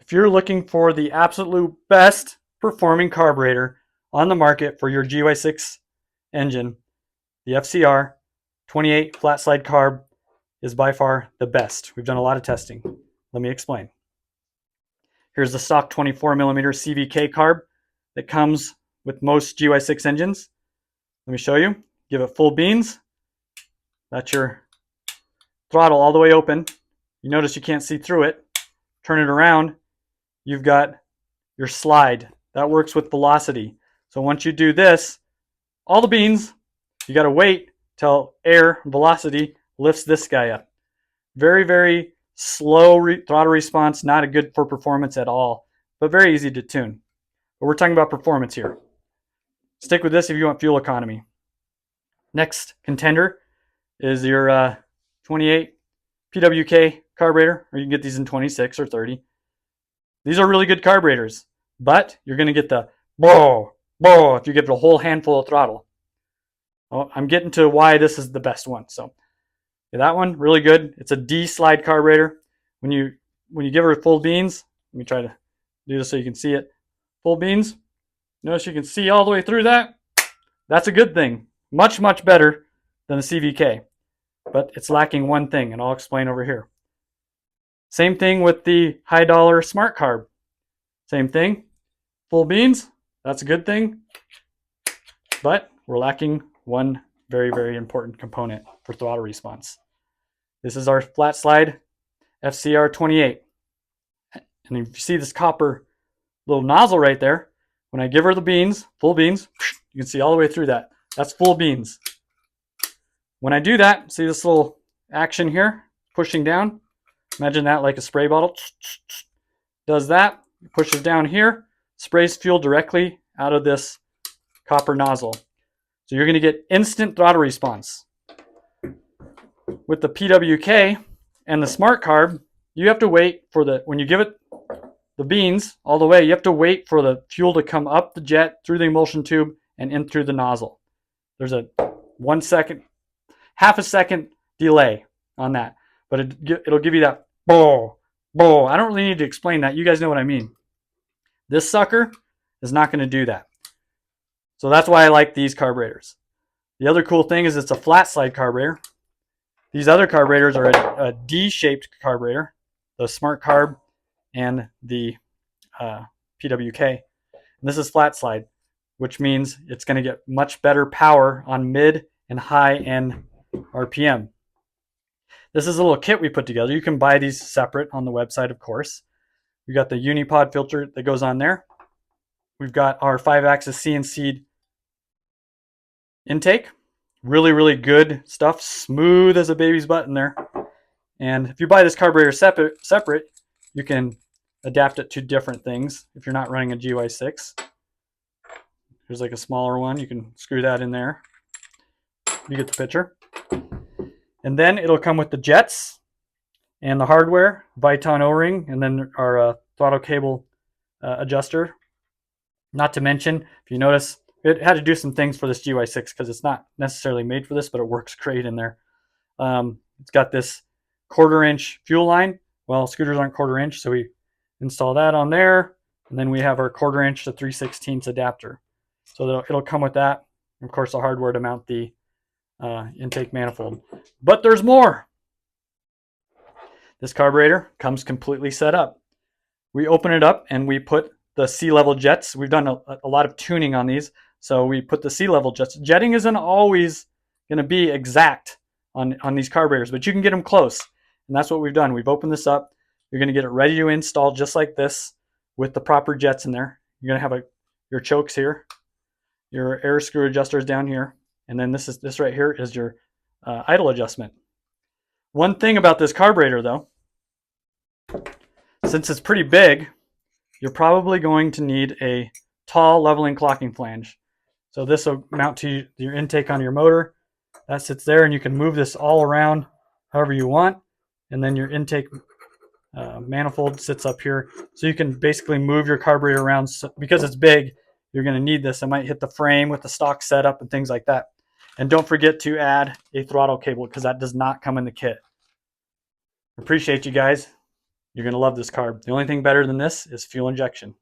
If you're looking for the absolute best performing carburetor on the market for your GY6 engine, the FCR 28 flat slide carb is by far the best. We've done a lot of testing. Let me explain. Here's the stock 24mm CVK carb that comes with most GY6 engines. Let me show you. Give it full beans. That's your throttle all the way open. You notice you can't see through it. Turn it around. You've got your slide. That works with velocity. So once you do this, all the beans, you got to wait till air velocity lifts this guy up. Very, very slow throttle response, not good for performance at all, but very easy to tune. But we're talking about performance here. Stick with this if you want fuel economy. Next contender is your 28 PWK carburetor, or you can get these in 26 or 30. These are really good carburetors, but you're going to get the bow if you give it a whole handful of throttle. Well, I'm getting to why this is the best one. So that one, really good. It's a D slide carburetor. When you give her full beans, let me try to do this so you can see it. Full beans, notice you can see all the way through that. That's a good thing. Much, much better than the CVK. But it's lacking one thing, and I'll explain over here. Same thing with the high dollar smart carb. Same thing. Full beans, that's a good thing. But we're lacking one very, very important component for throttle response. This is our flat slide FCR 28. And if you see this copper little nozzle right there, when I give her the beans, full beans, you can see all the way through that. That's full beans. When I do that, see this little action here, pushing down? Imagine that like a spray bottle. Does that, pushes down here, sprays fuel directly out of this copper nozzle. So you're going to get instant throttle response. With the PWK and the smart carb, you have to wait for when you give it the beans all the way, you have to wait for the fuel to come up the jet, through the emulsion tube, and in through the nozzle. There's a 1 second, half a second delay on that. But it'll give you that bow. I don't really need to explain that. You guys know what I mean. This sucker is not going to do that. So that's why I like these carburetors. The other cool thing is it's a flat slide carburetor. These other carburetors are a D-shaped carburetor, the Smart Carb and the PWK. And this is flat slide, which means it's going to get much better power on mid and high end RPM. This is a little kit we put together. You can buy these separate on the website, of course. We got the unipod filter that goes on there. We've got our 5-axis CNC intake. Really, really good stuff. Smooth as a baby's butt in there. And if you buy this carburetor separate, you can adapt it to different things if you're not running a GY6. Here's like a smaller one. You can screw that in there. You get the picture. And then it'll come with the jets and the hardware, Viton O-ring, and then our throttle cable adjuster. Not to mention, if you notice, it had to do some things for this GY6 because it's not necessarily made for this, but it works great in there. It's got this 1/4-inch fuel line. Well, scooters aren't 1/4-inch, so we install that on there. And then we have our 1/4-inch to 3/16 adapter. So it'll come with that. And of course, the hardware to mount the intake manifold. But there's more. This carburetor comes completely set up. We open it up and we put the sea-level jets. We've done a lot of tuning on these. So we put the sea-level jets. Jetting isn't always going to be exact on these carburetors, but you can get them close. And that's what we've done. We've opened this up. You're going to get it ready to install just like this with the proper jets in there. You're going to have your chokes here, your air screw adjusters down here, and then this right here is your idle adjustment. One thing about this carburetor though, since it's pretty big, you're probably going to need a tall leveling clocking flange. So this will mount to your intake on your motor. That sits there, and you can move this all around however you want. And then your intake manifold sits up here. So you can basically move your carburetor around. So, because it's big, you're going to need this. It might hit the frame with the stock setup and things like that. And don't forget to add a throttle cable because that does not come in the kit. Appreciate you guys. You're going to love this carb. The only thing better than this is fuel injection.